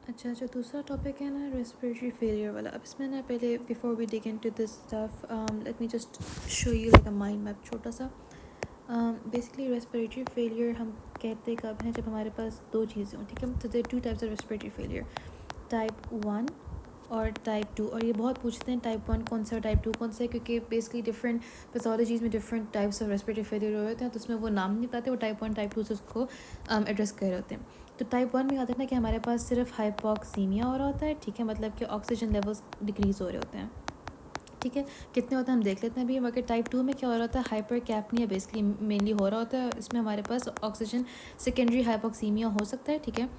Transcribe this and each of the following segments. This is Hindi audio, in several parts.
अच्छा जो दूसरा टॉपिक है ना रेस्पिरेटरी फेलियर वाला। अब इसमें ना पहले before we dig into this stuff let me just show you like a mind map छोटा सा। बेसिकली रेस्पिरेटरी फेलियर हम कहते कब हैं, जब हमारे पास दो चीज़ें हों, ठीक है। तो there two types of respiratory failure, type 1 और टाइप 2। और ये बहुत पूछते हैं टाइप 1 कौन सा, टाइप 2 कौन सा है, क्योंकि बेसिकली डिफरेंट पैथोलॉजीज़ में different types of respiratory failure होते हैं, तो उसमें वो नाम नहीं बताते, वो टाइप 1 टाइप 2 से उसको एड्रेस कर रहे होते हैं। तो टाइप 1 में याद रखना कि हमारे पास सिर्फ हाइपोक्सीमिया हो रहा होता है, ठीक है, मतलब कि ऑक्सीजन लेवल्स डिक्रीज़ हो रहे होते हैं, ठीक है। कितने होते हैं हम देख लेते हैं अभी। मगर टाइप 2 में क्या हो रहा होता है, हाइपर कैपनिया बेसिकली मेनली हो रहा होता है। इसमें हमारे पास ऑक्सीजन सेकेंडरी हाइपोक्सीमिया हो सकता है, ठीक है,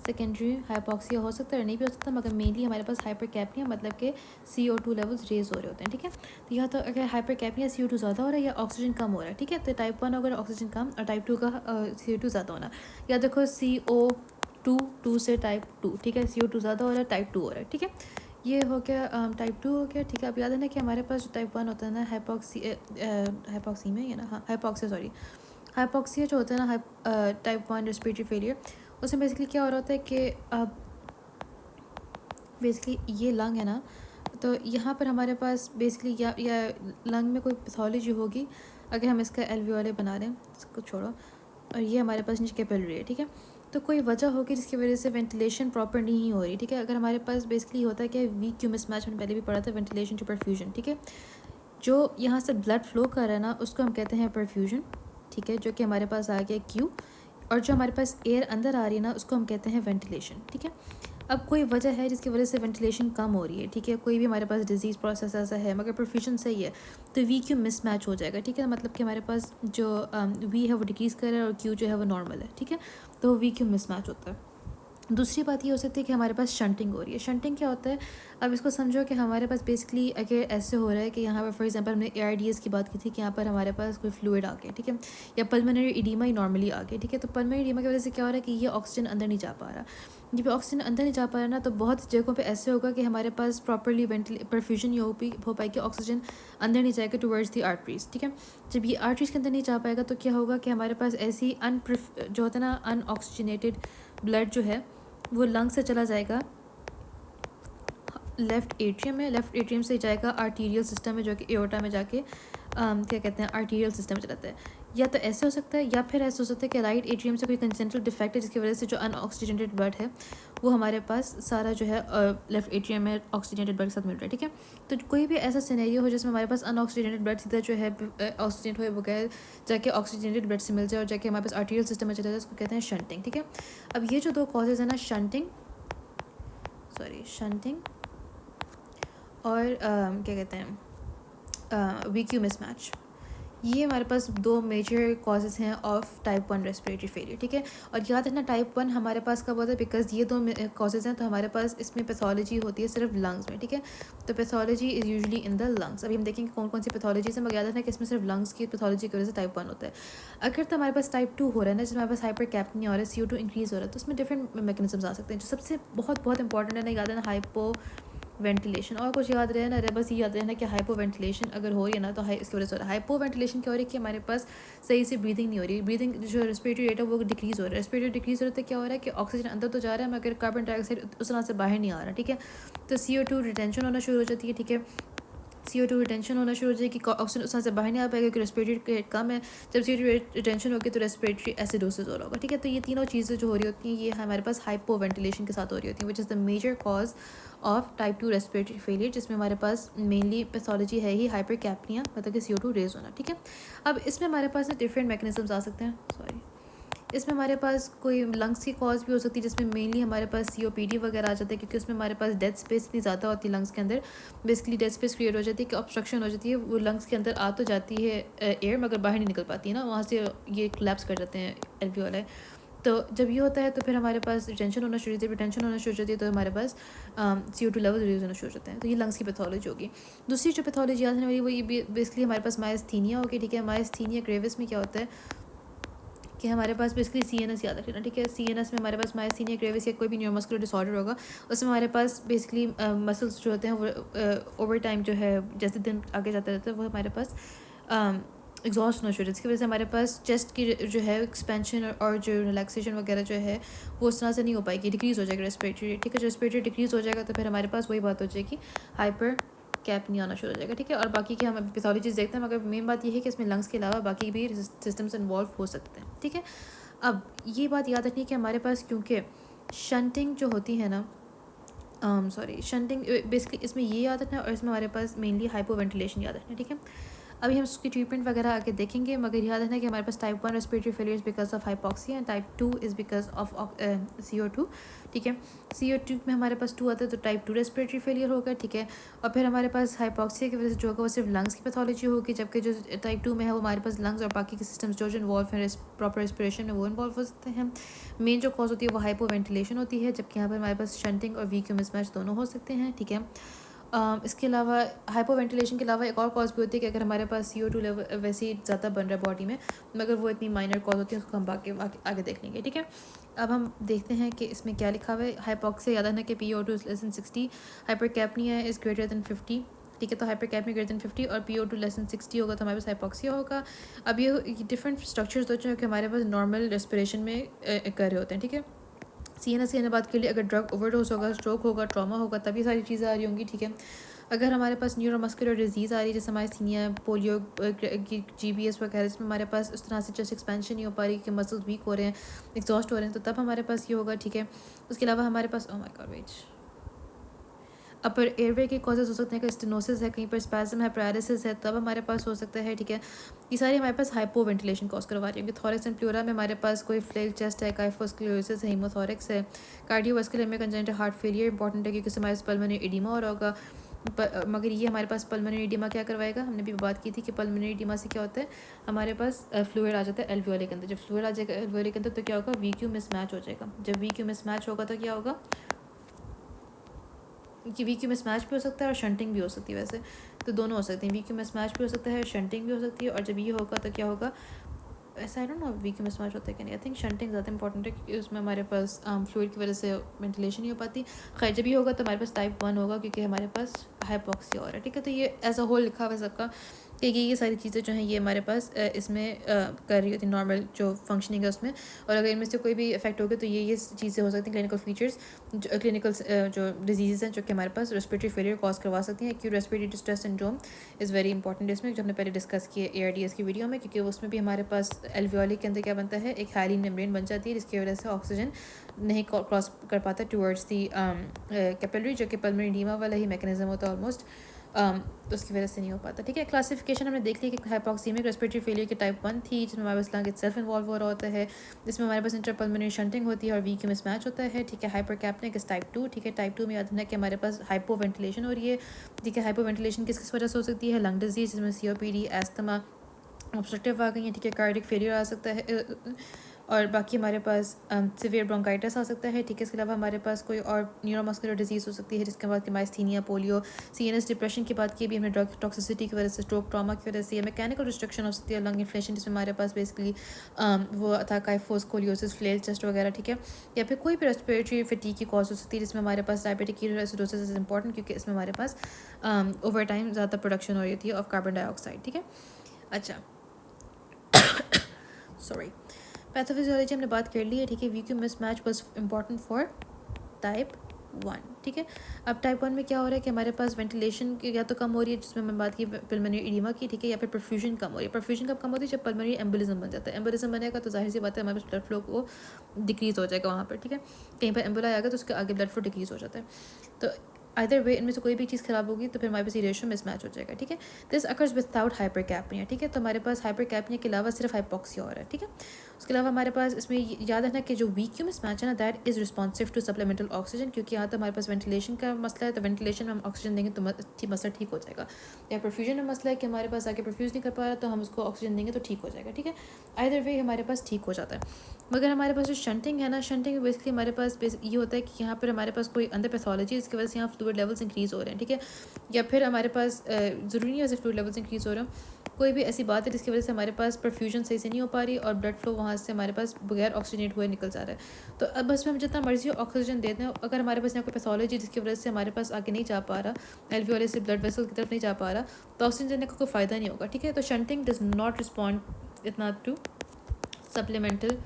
सेकेंडरी हाइपोक्सिया हो सकता है, नहीं भी हो सकता, मगर मेनली हमारे पास हाइपर कैपनिया मतलब कि CO2 लेवल्स रेज हो रहे होते हैं, ठीक है। तो यह तो अगर हाइपर कैपनिया CO2 ज़्यादा हो रहा है या ऑक्सीजन कम हो रहा है, ठीक है। तो टाइप 1 अगर ऑक्सीजन कम और टाइप 2 का CO2 ज़्यादा होना, या देखो CO2 से टाइप 2, ठीक है, CO2 ज़्यादा हो रहा है, टाइप 2 हो रहा है, ठीक है। ये हो गया टाइप 2 हो गया, ठीक है। अब याद है ना कि हमारे पास जो टाइप 1 होता है ना हाइपोक्सी में, ये ना, हाँ हाइपोक्सिया, सॉरी, हाइपोक्सिया जो होता है ना, टाइप 1 रेस्पिरेटरी फेलियर, उसमें बेसिकली क्या हो रहा होता है कि अब बेसिकली ये लंग है ना, तो यहाँ पर हमारे पास बेसिकली या लंग में कोई पैथोलॉजी होगी। अगर हम इसका एल्वियोले बना रहे हैं, इसको छोड़ो, और ये हमारे पास नीचे कैपिलरी है, ठीक है। तो कोई वजह होगी जिसकी वजह से वेंटिलेशन प्रॉपर नहीं हो रही, ठीक है। अगर हमारे पास बेसिकली होता है कि वीक क्यू मिसमैच, मैंने पहले भी पढ़ा था, वेंटिलेशन टू परफ्यूजन, ठीक है। जो यहाँ से ब्लड फ्लो कर रहा है ना, उसको हम कहते हैं परफ्यूजन, ठीक है, जो कि हमारे पास आ गया क्यू। और जो हमारे पास एयर अंदर आ रही है ना, उसको हम कहते हैं वेंटिलेशन, ठीक है। अब कोई वजह है जिसकी वजह से वेंटिलेशन कम हो रही है, ठीक है, कोई भी हमारे पास डिजीज़ प्रोसेस ऐसा है मगर परफ्यूजन सही है, तो वी क्यू मिसमैच हो जाएगा, ठीक है। मतलब कि हमारे पास जो वी है वो डिक्रीज़ कर रहा है और क्यू जो है वो नॉर्मल है, ठीक है। तो वी क्यू मिसमैच होता है। दूसरी बात ये हो सकती है कि हमारे पास शंटिंग हो रही है। शंटिंग क्या होता है, अब इसको समझो कि हमारे पास बेसिकली अगर ऐसे हो रहा है कि यहाँ पर फॉर एग्जांपल हमने ARDS की बात की थी कि यहाँ पर हमारे पास कोई फ्लूइड आ गया, ठीक है, या पल्मोनरी इडीमा ही नॉर्मली आ गया, ठीक है। तो पल्मोनरी इडीमा की वजह से क्या हो रहा है कि ये ऑक्सीजन अंदर नहीं जा पा रहा। जब ऑक्सीजन अंदर नहीं जा पा रहा ना, तो बहुत जगहों पे ऐसे होगा कि हमारे पास प्रॉपरली परफ्यूजन हो पाएगी, ऑक्सीजन अंदर नहीं जाएगा टुवर्ड्स दी आर्टरीज, ठीक है। जब ये आर्टरीज के अंदर नहीं जा पाएगा तो क्या होगा कि हमारे पास ऐसी जो होता है ना अनऑक्सीजनेटेड ब्लड जो है वो लंग से चला जाएगा लेफ़्ट एट्रियम में, लेफ़्ट एट्रियम से जाएगा आर्टीरियल सिस्टम में, जो कि एओर्टा में जाके क्या कहते हैं आर्टीरियल सिस्टम में चलाता है। या तो ऐसे हो सकता है, या फिर ऐसे हो सकता है कि राइट एट्रियम से कोई कंजेनिटल डिफेक्ट है जिसकी वजह से जो अनऑक्सीजनेटेड ब्लड है वो हमारे पास सारा जो है लेफ़्ट एट्रियम में ऑक्सीजनेटेड ब्लड के साथ मिल रहा है, ठीक है। तो कोई भी ऐसा सिनेरियो हो जिसमें हमारे पास अनऑक्सीजनेटेड ब्लड सीधा जो है ऑक्सीजनेट हुए बगैर जाके ऑक्सीजनेटेड ब्लड से मिल जाए और जाके हमारे पास आर्टीरियल सिस्टम में चला जाए, उसको कहते हैं शंटिंग, ठीक है। अब ये जो दो कॉजेज़ है ना, शंटिंग और क्या कहते हैं वीक्यू मिसमैच, ये हमारे पास दो मेजर कॉजेज़ हैं ऑफ टाइप 1 रेस्पिरेटरी फेलियर, ठीक है। और याद रखना टाइप 1 हमारे पास कब होता है, बिकॉज ये दो कॉजेज़ हैं, तो हमारे पास इसमें पैथोलॉजी होती है सिर्फ लंग्स में, ठीक है। तो pathology is usually in the lungs. अभी हम देखेंगे कौन कौन सी पैथोलॉजीज हैं, मगर याद रखना कि इसमें सिर्फ लंग्स की पैथोलॉजी की वजह से टाइप 1 होता है। अगर तो हमारे पास टाइप 2 हो रहा है ना, जिसमें हमारे पास हाइपर कैपनिया हो रहा है, CO2 इंक्रीज़ हो रहा है, तो उसमें डिफरेंट मैकेनिज्म्स आ सकते हैं। जो सबसे बहुत बहुत इंपॉर्टेंट है ना, याद है ना, हाइपो वेंटिलेशन। और कुछ याद रहे ना, बस ये याद रहना कि हाइपो वेंटिलेशन अगर हो रही है ना, तो इसकी वजह से हो रहा है। हाइपो वेंटिलेशन क्या हो रही है कि हमारे पास सही से ब्रीदिंग नहीं हो रही, ब्रीदिंग जो रेस्पिरेटरी रेट है वो डिक्रीज़ हो रहा है। रेस्पिरेटरी डिक्रीज़ हो रहा है तो क्या हो रहा है कि ऑक्सीजन अंदर तो जा रहा है मगर कार्बन डाइऑक्साइड उस तरह से बाहर नहीं आ रहा, ठीक है। तो CO2 रिटेंशन होना शुरू हो जाती है, ठीक है। CO2 रिटेंशन होना शुरू हो जाएगी, ऑक्सीजन उस तरह से बाहर नहीं आ पाएगा क्योंकि रेस्पिरेटरी रेट कम है। जब CO2 रिटेंशन होगी तो रेस्पिरेटरी एसिडोसिस हो रहा होगा, ठीक है। तो ये तीनों चीज़ें जो हो रही होती हैं ये हमारे पास हाइपो वेंटिलेशन के साथ हो रही होती हैं, which is the major cause of type 2 respiratory failure, जिसमें हमारे पास मेनली पैथोलॉजी है ही हाइपर कैपनिया, मतलब कि CO2 रेज होना, ठीक है। अब इसमें हमारे पास डिफरेंट मैकेनिज्म्स आ सकते हैं, सॉरी, इसमें हमारे पास कोई लंग्स की कॉज भी हो सकती है, जिसमें मेनली हमारे पास COPD वगैरह आ जाता है, क्योंकि उसमें हमारे पास डेड स्पेस इतनी ज़्यादा होती है लंग्स के अंदर। बेसिकली डेड स्पेस क्रिएट हो जाती है कि ऑब्स्ट्रक्शन हो जाती है, वो लंग्स के अंदर आ तो जाती है एयर, मगर बाहर नहीं निकल पाती है ना, वहाँ से ये कोलैप्स कर जाते हैं एल्वियोलाई। तो जब ये होता है तो फिर हमारे पास रिटेंशन होना शुरू होती है, रिटेंशन होना शुरू हो जाती है, तो हमारे पास CO2 लेवल रिड्यूस होना शुरू हो जाते हैं। तो ये लंग्स की पैथोलॉजी होगी। दूसरी जो पैथोलॉजी आने वाली वो ये बेसिकली हमारे पास माइस्थीनिया होगी, ठीक है। माइस्थीनिया ग्रेविस में क्या होता है कि हमारे पास बेसिकली CNS याद रखना, ठीक है। CNS में हमारे पास माइस्थीनिया ग्रेविस या कोई भी न्यूरोमस्कुलर डिसऑर्डर होगा, उसमें हमारे पास बेसिकली मसल्स जो होते हैं वो ओवर टाइम जो है जैसे दिन आगे जाता रहता है वो हमारे पास एग्जॉस्ट होना शुरू हो, जिसकी वजह से हमारे पास चेस्ट की जो है एक्सपेंशन और जो रिलैक्सेशन वगैरह जो है वो उस तरह से नहीं हो पाएगी, डिक्रीज़ हो जाएगा रेस्पिरेटरी रेट, ठीक है। रेस्पिरेटरी डिक्रीज़ हो जाएगा तो फिर हमारे पास वही बात हो जाएगी, हाइपर कैप नहीं आना शुरू हो जाएगा, ठीक है। और बाकी की हम पैथोलॉजीज देखते हैं, मगर मेन बात ये है कि इसमें लंग्स के अलावा बाकी भी सिस्टम्स इन्वॉल्व हो सकते हैं, ठीक है। अब ये बात याद रखनी है कि हमारे पास क्योंकि शंटिंग जो होती है ना, सॉरी शंटिंग बेसिकली इसमें ये याद रखना है, और इसमें हमारे पास मेनली हाइपो वेंटिलेशन याद रखना है, ठीक है। अभी हम उसकी ट्रीटमेंट वगैरह आगे देखेंगे, मगर याद रखना है कि हमारे पास type 1 respiratory failure is because of hypoxia and type 2 is because of CO2, ठीक है। CO2 में हमारे पास 2 आता है, तो टाइप 2 रेस्पिरेटरी फेलियर होगा, ठीक है। और फिर हमारे पास हाइपॉक्सिया की वजह से जो होगा वो सिर्फ लंग्स की पैथोलॉजी होगी, जबकि जो टाइप 2 में है वो हमारे पास लंग्स और बाकी के सिस्टम्स जो इन्वॉल्व हैं प्रॉपर रेस्पिरेशन में वो इन्वॉल्व हो सकते हैं। मेन जो कॉज होती है वो हाइपो वेंटिलेशन होती है, जबकि यहाँ पर हमारे पास शंटिंग और वीक्यू मिसमैच दोनों हो सकते हैं, ठीक है। इसके अलावा हाइपो वेंटिलेशन के अलावा एक और कॉज भी होती है कि अगर हमारे पास CO2 लेवल वैसे ही ज़्यादा बन रहा है बॉडी में, मगर वो इतनी माइनर कॉज होती है, उसको हम आगे देख लेंगे, ठीक है। अब हम देखते हैं कि इसमें क्या लिखा हुआ है। हाइपॉक्सिया याद रखना कि PO2 is less than 60, hypercapnia is greater than 50, ठीक है। तो हाइपर कैपनिया ग्रेटर देन 50 और PO2 लेस देन 60 होगा तो हमारे पास हाइपॉक्सिया होगा। अब ये डिफरेंट स्ट्रक्चर्स होते हैं कि हमारे पास नॉर्मल रेस्पिरेशन में कर रहे होते हैं, ठीक है। CNS की हमने बात कर ली, अगर ड्रग ओवरडोज होगा, स्ट्रोक होगा, ट्रॉमा होगा, तभी सारी चीज़ें आ रही होंगी, ठीक है। अगर हमारे पास न्यूरोमस्कुलर डिजीज़ आ रही है, जैसे हमारे सीनिया, पोलियो, GBS वगैरह, जिसमें हमारे पास उस तरह से चेस्ट एक्सपेंशन नहीं हो पा रही कि मसल्स वीक हो रहे हैं, एग्जॉस्ट हो रहे हैं, तो तब हमारे पास ये होगा, ठीक है। उसके अलावा हमारे पास oh my god wait, upper airway के कॉजेज हो सकते हैं, कहीं स्टेनोसिस है, कहीं पर स्पैज्म है, पैरालिसिस है, तब हमारे पास हो सकता है, ठीक है। ये सारी हमारे पास हाइपो वेंटिलेशन कॉज करवा रही है। थॉरिक्स एंड प्लूरा में हमारे पास कोई फ्लेल चेस्ट है, काइफोस्क्लेरोसिस है, हीमोथोरिक्स है, कार्डियोवास्कुलर में कंजेनिटल हार्ट फेलियर इंपॉर्टेंट है क्योंकि हमारे पल्मोनरी एडिमा और होगा। मगर ये हमारे पास पल्मोनरी एडिमा क्या करवाएगा, हमने भी बात की थी कि पल्मोनरी एडिमा से क्या होता है, हमारे पास फ्लूइड आ जाता है एल्वियोली के अंदर। जब फ्लूइड आ जाएगा एल्वियोली के अंदर तो क्या होगा, VQ मिसमैच हो जाएगा। जब VQ मिसमैच होगा तो क्या होगा कि VQ मिसमैच भी हो सकता है और शंटिंग भी हो सकती है, वैसे तो दोनों हो सकते हैं, VQ मिसमैच भी हो सकता है, शंटिंग भी हो सकती है। और जब ये होगा तो क्या होगा, ऐसा I don't know VQ mismatch होता है कि नहीं, आई थिंक शंटिंग ज़्यादा इंपॉर्टेंट है क्योंकि उसमें हमारे पास फ्लूइड की वजह से वेंटिलेशन नहीं हो पाती। खैर जब ये होगा तो हमारे पास टाइप 1 होगा क्योंकि हमारे पास हाइपॉक्सिया हो रहा है, ठीक है। तो ये एज अ होल लिखा हुआ है सबका कि ये सारी चीज़ें जो हैं ये हमारे पास इसमें कर रही होती है नॉर्मल जो फंक्शनिंग है उसमें। और अगर इनमें से कोई भी इफेक्ट होगा तो ये चीज़ें हो सकती हैं, क्लिनिकल फीचर्स, जो क्लिनिकल जो डिजीज़ हैं जो कि हमारे पास रेस्पिरेटरी फेलियर कॉज करवा सकती हैं। Acute respiratory distress syndrome is very important इसमें, जो हमने पहले डिस्कस किया ARDS की वीडियो में, क्योंकि उसमें भी हमारे पास एल्वियोली के अंदर क्या बनता है, एक हाइलिन मेम्ब्रेन बन जाती है जिसकी वजह से ऑक्सीजन नहीं क्रॉस कर पाता टूवर्ड्स दी कैपिलरी, जो कि पल्मोनरी एडीमा वाला ही मैकेनिज्म होता है ऑलमोस्ट, तो उसकी वजह से नहीं हो पाता, ठीक है। क्लासिफिकेशन हमने देख ली कि हाइपॉक्सीमिक रेस्पिरेटरी फेलियर की टाइप 1 थी, जिसमें हमारे पास लंग इटसेल्फ इन्वॉल्व हो रहा होता है, जिसमें हमारे पास इंटरपल्मोनरी शंटिंग होती है और VQ मिसमैच होता है, ठीक है। हाइपर कैपनिक इस टाइप 2, ठीक है। टाइप 2 में याद रखना कि हमारे पास हाइपो वेंटिलेशन हो रही है, ठीक है। हाइपो वेंटिलेशन किस वजह से हो सकती है, लंग डिजीज जिसमें COPD, एस्थमा, ऑब्स्ट्रक्टिव आ गई हैं, ठीक है। कार्डिक फेलियर आ सकता है, और बाकी हमारे पास सिवियर ब्रोंकाइटिस आ सकता है, ठीक है। इसके अलावा हमारे पास कोई और न्यूरोमस्कुलर डिजीज़ हो सकती है, जिसके बाद माइस्थीनिया, पोलियो, CNS डिप्रेशन की बात की भी हमने, ड्रग टॉक्सिसिटी की वजह से, स्ट्रोक ट्रॉमा की वजह से, या मैकेनिकल रिस्ट्रिक्शन हो सकती है, लंग इन्फ्लेशन, जिसमें हमारे पास बेसिकली वो था काइफोस्कोलियोसिस, फ्लेल चेस्ट वगैरह, ठीक है। या फिर कोई भी रेस्पिरेटरी फटीग की कॉज हो सकती है, जिसमें हमारे पास डायबिटिक कीटोएसिडोसिस इज इंपॉर्टेंट क्योंकि इसमें हमारे पास ओवर टाइम ज़्यादा प्रोडक्शन हो रही होती है ऑफ कार्बन डाइऑक्साइड, ठीक है। अच्छा सॉरी, पैथोफिजियोलॉजी हमने बात कर ली है, ठीक है। VQ mismatch was important for type 1, ठीक है। अब टाइप 1 में क्या हो रहा है कि हमारे पास वेंटिलेशन की या तो कम हो रही है, जिसमें मैं बात की पल्मोनरी एडिमा की, ठीक है, या फिर परफ्यूजन कम हो रही है। परफ्यूजन कब कम होती है, जब पल्मोनरी एम्बोलिज्म बन जाता है। एम्बोलिज्म बनेगा तो जाहिर सी बात है हमारे पास ब्लड फ्लो को डिक्रीज़ हो जाएगा वहाँ पर, ठीक है। कहीं पर एम्बोला आएगा तो उसके आगे ब्लड फ्लो डिक्रीज़ हो जाता है। तो आइदर वे इनमें से कोई भी चीज़ खराब होगी तो फिर हमारे पास ये रेशियो मिसमैच हो जाएगा, ठीक है। दिस अकर्स विदाउट हाइपर कैपनिया, ठीक है। तो हमारे पास हाइपर कैपनिया के अलावा सिर्फ हाइपॉक्सिया हो रहा है, ठीक है। उसके अलावा हमारे पास इसमें याद रखना कि जो VQ मिसमैच है ना, that is responsive to supplemental oxygen, क्योंकि यहाँ तो हमारे पास वेंटिलेशन का मसला है, तो वेंटिलेशन में हम ऑक्सीजन देंगे तो मसला ठीक हो जाएगा। या परफ्यूजन में मसला है कि हमारे पास आके परफ्यूज नहीं कर पा रहा तो हम उसको ऑक्सीजन देंगे तो ठीक हो जाएगा, ठीक है। आइदर वे हमारे पास ठीक हो जाता है। मगर हमारे पास जो शंटिंग है ना, शंटिंग में बेसिकली हमारे पास ये होता है कि यहाँ पर हमारे पास कोई अंदर पैथोलॉजी है, इसकी वजह से यहाँ फ्लूइड लेवल्स इंक्रीज़ हो रहे हैं, ठीक है, या फिर हमारे पास ज़रूरी नहीं है वैसे फ्लूइड लेवल्स इंक्रीज़ हो रहे हैं, कोई भी ऐसी बात है जिसकी वजह से हमारे पास परफ्यूजन सही से नहीं हो पा रही और ब्लड फ्लो वहाँ से हमारे पास बगैर ऑक्सीजनेट हुए निकल जा रहा है। तो अब बस में हम जितना मर्जी ऑक्सीजन देते हैं, अगर हमारे पास यहाँ कोई पैथोलॉजी जिसकी वजह से हमारे पास आगे नहीं जा पा रहा, एल्वियोले से ब्लड वेसल की तरफ नहीं जा पा रहा, तो ऑक्सीजन देने का कोई फ़ायदा नहीं होगा, ठीक है। तो शंटिंग डज नॉट रिस्पॉन्ड इतना टू सप्लीमेंटल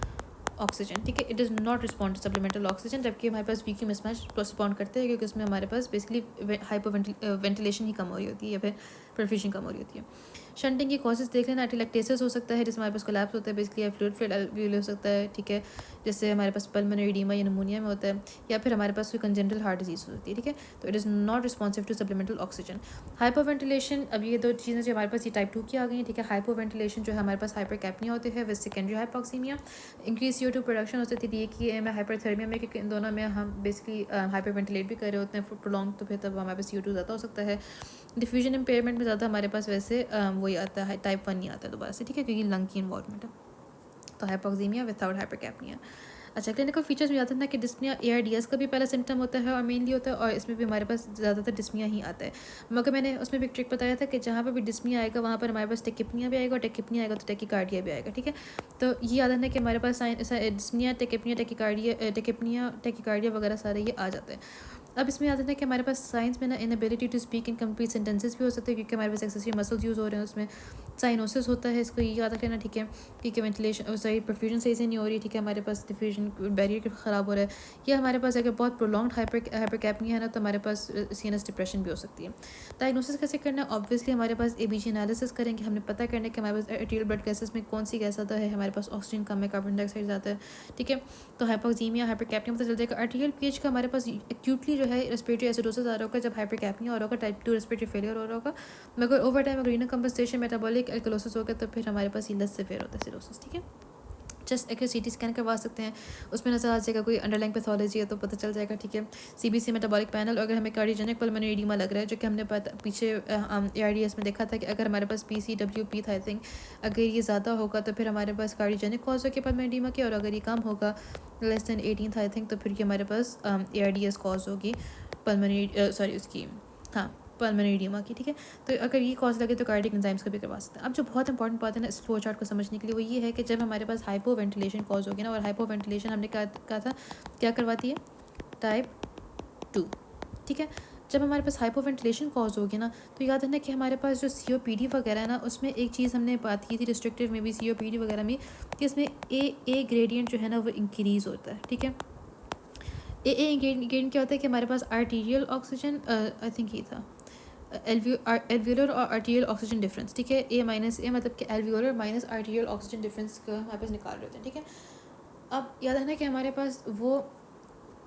ऑक्सीजन, ठीक है, it does not respond to supplemental oxygen, जबकि हमारे पास वीक्यू मिसमैच रिस्पॉन्ड करते हैं क्योंकि उसमें हमारे पास बेसिकली वेंटिलेशन ही कम हो रही होती है या फिर परफ्यूजन कम हो रही होती है। शंटिंग की कॉजेज देख लेना, एटिलेक्टेसिस हो सकता है जिसमें हमारे पास कोलैप्स होता है बेसिकली, या फ्लूइड एल्वियोले हो सकता है, ठीक है, जैसे हमारे पास पल्मोनरी एडीमा या निमोनिया में होता है, या फिर हमारे पास कोई कंजेनिटल हार्ट डिजीज होती है, ठीक है। तो it is not responsive to supplemental oxygen. Hyperventilation, अब ये दो चीज़ें जो हमारे पास ये टाइप 2 की आ गई हैं, ठीक है। हाइपरवेंटिलेशन जो है हमारे पास हाइपरकैप्निया होती है with secondary hypoxaemia, increase CO2 production हो सकती है DHEA में, हाइपरथर्मिया में, क्योंकि इन दोनों में हम बेसिकली हाइपरवेंटिलेट भी कर रहे होते हैं प्रोलॉन्ग, तो फिर तब हमारे पास CO2 ज़्यादा हो सकता है। डिफ्यूजन इम्पेयरमेंट में ज़्यादा हमारे पास वैसे वही आता है, टाइप 1 नहीं आता है दोबारा से, ठीक है, क्योंकि लंग की इन्वॉल्वमेंट है। तो हाइपोक्सीमिया विदाउट हाइपरकैप्निया। अच्छा, क्लिनिकल फीचर्स में आता है ना कि डिस्मिया ARDS का भी पहला सिम्टम होता है और मेनली होता है, और इसमें भी हमारे पास ज़्यादातर डिस्मिया ही आता है। मगर मैंने उसमें भी एक ट्रिक बताया था कि जहाँ पर भी डिस्मिया आएगा वहाँ पर हमारे पास टेकिपनिया भी आएगा, और टेकिपनिया आएगा तो टेकिकार्डिया भी आएगा, ठीक है। तो ये याद रखना कि हमारे पास डिस्मिया, टेकिपनिया, टेकिकार्डिया वगैरह सारे ये आ जाते हैं। अब इसमें याद रखना कि हमारे पास साइंस में ना inability to speak in complete sentences भी हो सकते हैं क्योंकि हमारे पास एक्सेसरी मसल्स यूज़ हो रहे हैं, उसमें साइनोसिस होता है, इसको ये याद रख लेना, ठीक है, क्योंकि वेंटिलेशन सही परफ्यूजन सही से नहीं हो रही, ठीक है, हमारे पास डिफ्यूजन बैरियर ख़राब हो रहा है, या हमारे पास अगर बहुत प्रोलॉन्ग्ड हाइपरकैप्निया है ना तो हमारे पास CNS डिप्रेशन भी हो सकती है। डायग्नोसिस कैसे करना है, ऑब्वियसली हमारे पास ABG एनालिसिस करेंगे, हमने पता करना है कि हमारे पास आर्टीरियल ब्लड गैसेस में कौन सी गैस आता है, हमारे पास ऑक्सीजन कम है, कार्बन डाइऑक्साइड ज़्यादा है, ठीक है। तो हाइपोक्सीमिया, हाइपरकैप्निया पता चल जाएगा। आर्टीरियल pH का हमारे पास एक्यूटली जो है रेस्पिरेटरी एसिडोसिस आ रहा होगा जब हाइपरकैप्निया हो रहा होगा, टाइप 2 रेस्पिरेटरी फेलियर हो रहा होगा, मगर ओवर टाइम अगर रीनल कंपनसेशन मेटाबॉलिक एल्कलोसिस हो गया तो फिर हमारे पास ये लेस सिवियर होता है सिरोसिस, ठीक है। जस्ट एक CT स्कैन करवा सकते हैं, उसमें नजर आ जाएगा कोई अंडरलाइंग पैथोलॉजी है तो पता चल जाएगा, ठीक है। CBC मेटाबॉलिक पैनल, अगर हमें कार्डियोजेनिक पल्मोनरी एडीमा लग रहा है, जो कि हमने पीछे ARDS में देखा था कि अगर हमारे पास PCWP था आई थिंक, अगर ये ज़्यादा होगा तो फिर हमारे पास कार्डियोजेनिक कॉज होगी पल्मोनरी एडीमा की, और अगर ये कम होगा लेस दैन 18 था आई थिंक, तो फिर ये हमारे पास ARDS कॉज होगी पल्मोनरी उसकी, हाँ, पल्मोनरी एडीमा की, ठीक है। तो अगर ये कॉज लगे तो कार्डियक एंजाइम्स का भी करवा सकते हैं। अब जो बहुत इंपॉर्टेंट बात है ना इस फ्लो चार्ट को समझने के लिए वो ये है कि जब हमारे पास हाइपो वेंटिलेशन कॉज होगी ना, और हाइपो वेंटिलेशन हमने कहा था क्या करवाती है, टाइप 2, ठीक है। जब हमारे पास हाइपो वेंटिलेशन कॉज होगी ना तो याद रखना कि हमारे पास जो COPD वगैरह है ना, उसमें एक चीज़ हमने बात की थी रिस्ट्रिक्टिव में भी COPD वगैरह में, कि इसमें ए ग्रेडियंट जो है ना वो इंक्रीज़ होता है, ठीक है। ए ग्रेडियंट क्या होता है कि हमारे पास आर्टीरियल ऑक्सीजन, आई थिंक ये था एल्वियोलर और आर्टीरियल ऑक्सीजन डिफरेंस, ठीक है, A माइनस A मतलब कि alveolar minus arterial oxygen difference का हमारे पास निकाल रहे होते हैं, ठीक है। अब याद रखना कि हमारे पास वो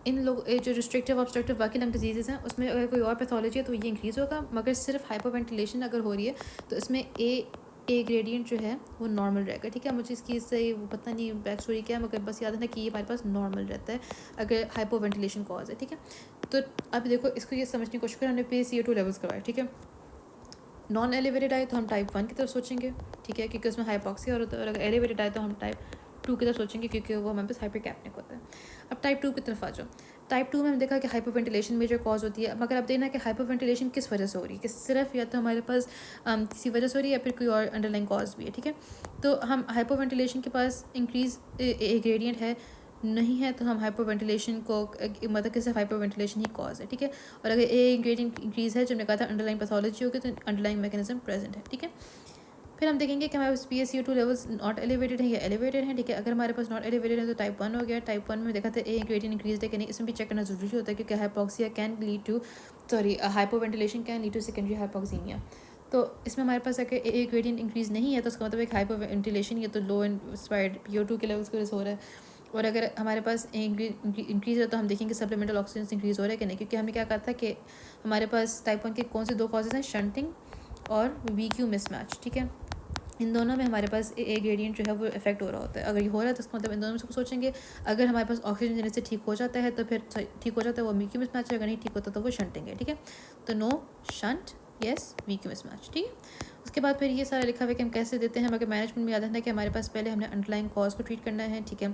इन लोग जो रिस्ट्रिक्टिव ऑब्स्ट्रक्टिव बाकी लंग डिजीज़ हैं उसमें अगर कोई और पैथोलॉजी है तो ये इंक्रीज़ होगा, मगर सिर्फ हाइपोवेंटिलेशन अगर हो रही है तो इसमें ए ग्रेडियंट जो है वो नॉर्मल रहेगा, ठीक है। मुझे इसकी इससे वो पता नहीं बैक स्टोरी क्या है, मगर बस याद रखना कि ये हमारे पास नॉर्मल रहता है अगर हाइपोवेंटिलेशन कॉज है, ठीक है। तो अब देखो इसको ये समझने की कोशिश करें, हमने पे CO2 लेवल्स करवाए, ठीक है। नॉन एलिवेटेड आए तो हम टाइप 1 की तरफ सोचेंगे, ठीक है, क्योंकि उसमें हाइपॉक्सिया हो रहा है, और अगर एलिवेटेड आए तो हम टाइप 2 की तरफ सोचेंगे क्योंकि वो हमारे पास हाइपरकैप्निक होता है। अब टाइप 2 की तरफ आ जाओ। टाइप 2 में हमने देखा कि हाइपरवेंटिलेशन मेजर कॉज होती है, मगर अब देखना कि हाइपरवेंटिलेशन किस वजह से हो रही है, कि सिर्फ या तो हमारे पास किसी वजह से हो रही है या फिर कोई और अंडरलाइन कॉज भी है, ठीक है। तो हम हाइपरवेंटिलेशन के पास इंक्रीज ए ग्रेडियंट है नहीं है तो हम हाइपरवेंटिलेशन को मतलब कि सिर्फ हाइपरवेंटिलेशन ही कॉज है, ठीक है। और अगर ए ग्रेडियंट इंक्रीज है जो हमने कहा था अंडरलाइन पैथोलॉजी होगी तो अंडरलाइन मैकेनिज्म प्रेजेंट है, ठीक है। फिर हम देखेंगे कि हमारे पास PaCO2 लेवल्स नॉट एलिवेटेड है या एलिवेटेड है, ठीक है। अगर हमारे पास नॉट एलिवेटेड है तो टाइप 1 हो गया। टाइप 1 में देखा था ए ग्रेडियंट इंक्रीज है कि नहीं, इसमें भी चेक करना जरूरी होता है क्योंकि hypoxia can lead to hypoventilation can lead to secondary hypoxemia. तो इसमें हमारे पास अगर ए ग्रेडियंट इंक्रीज नहीं है तो उसका मतलब एक हाइपोवेंटिलेशन या तो लो इंस्पायर्ड PO2 के लेवल्स की वजह से हो रहा है, और अगर हमारे पास इंक्रीज है तो हम देखेंगे सप्लीमेंटल ऑक्सीजन इंक्रीज हो रहा है कि नहीं, क्योंकि हमने क्या कहा था कि हमारे पास टाइप 1 के कौन से दो कॉजेज हैं, शंटिंग और VQ मिसमैच, ठीक है। इन दोनों में हमारे पास ए ग्रेडियंट जो है वो इफेक्ट हो रहा होता है। अगर ये हो रहा है तो इसका मतलब इन दोनों में से सोचेंगे, अगर हमारे पास ऑक्सीजन देने से ठीक हो जाता है तो फिर ठीक हो जाता है वो VQ मिसमैच है, अगर नहीं ठीक होता तो वो शंटिंग है, ठीक है। तो no shunt, yes VQ mismatch, ठीक है। उसके बाद फिर ये सारा लिखा हुआ है कि हम कैसे देते हैं, मगर मैनेजमेंट में याद रखना है कि हमारे पास पहले हमने अंडरलाइन कॉज को ट्रीट करना है, ठीक है।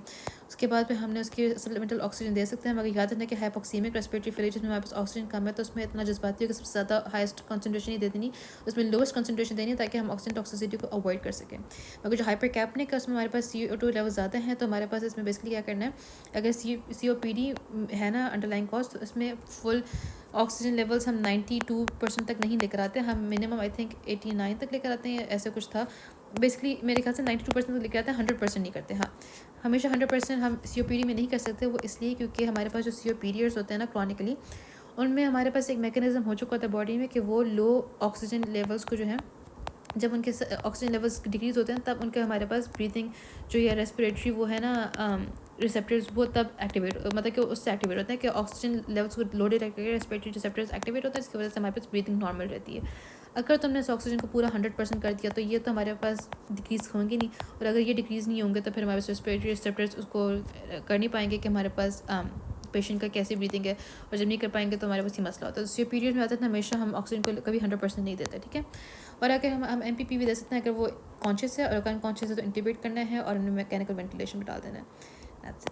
उसके बाद फिर हमने उसकी सप्लीमेंटल ऑक्सीजन दे सकते हैं, मगर याद रखना कि हाइपोक्सीमिक रेस्पिरेटरी फेलियर जिसमें हमारे पास ऑक्सीजन कम है, तो उसमें इतना जज्बाती है कि सबसे ज़्यादा हाईएस्ट कंसंट्रेशन ही दे देनी, उसमें लोएस्ट कंसंट्रेशन देनी है, ताकि हम ऑक्सीजन टॉक्सिसिटी को अवॉइड कर सकें। मगर जो हाइपर कैप्निक है उसमें हमारे पास CO2 लेवल ज़्यादा है, तो हमारे पास इसमें बेसिकली क्या करना है, अगर COPD है ना अंडरलाइन कॉज, तो इसमें फुल ऑक्सीजन लेवल्स हम 92% तक नहीं लेकर आते, हम मिनिमम आई थिंक 89 तक लेकर आते हैं, ऐसा कुछ था। बेसिकली मेरे ख्याल से 92% तक लेकर आते हैं, 100% नहीं करते। हाँ, हमेशा 100% हम COPD में नहीं कर सकते, वो इसलिए क्योंकि हमारे पास जो COPDers होते हैं ना क्रॉनिकली, उनमें हमारे पास एक मैकेनिज्म हो चुका होता है बॉडी में कि वो लो ऑक्सीजन लेवल्स को जो है, जब उनके ऑक्सीजन लेवल्स डिक्रीज़ होते हैं तब उनके हमारे पास ब्रीथिंग जो ये रेस्पिरेटरी वो है ना रिसेप्टर्स, वो तब एक्टिवेट, मतलब कि उससे एक्टिवेट होता है कि ऑक्सीजन लेवल्स को लोडेड रख के रेस्पिरेटरी रिसेप्टर्स एक्टिवेट होता है, जिसकी वजह से हमारे पास ब्रीथिंग नॉर्मल रहती है। अगर तुमने इस ऑक्सीजन को पूरा 100% कर दिया तो ये तो हमारे पास डिक्रीज़ होंगे नहीं, और अगर ये डिक्रीज़ नहीं होंगे तो फिर हमारे पास रेस्पिरेटरी रिसेप्टर्स उसको कर नहीं पाएंगे कि हमारे पास पेशेंट का कैसी ब्रीथिंग है, और जब नहीं कर पाएंगे तो हमारे पास ये मसला होता है। तो पीरियड में आता है तो हमेशा हम ऑक्सीजन को कभी 100% नहीं देते, ठीक है। और अगर हम MPP भी दे सकते हैं, अगर वो कॉन्शियस है, और अगर अनकॉन्शियस है तो इंटीबेट करना है और उन्हें मैकेनिकल वेंटिलेशन में डाल देना है। That's it.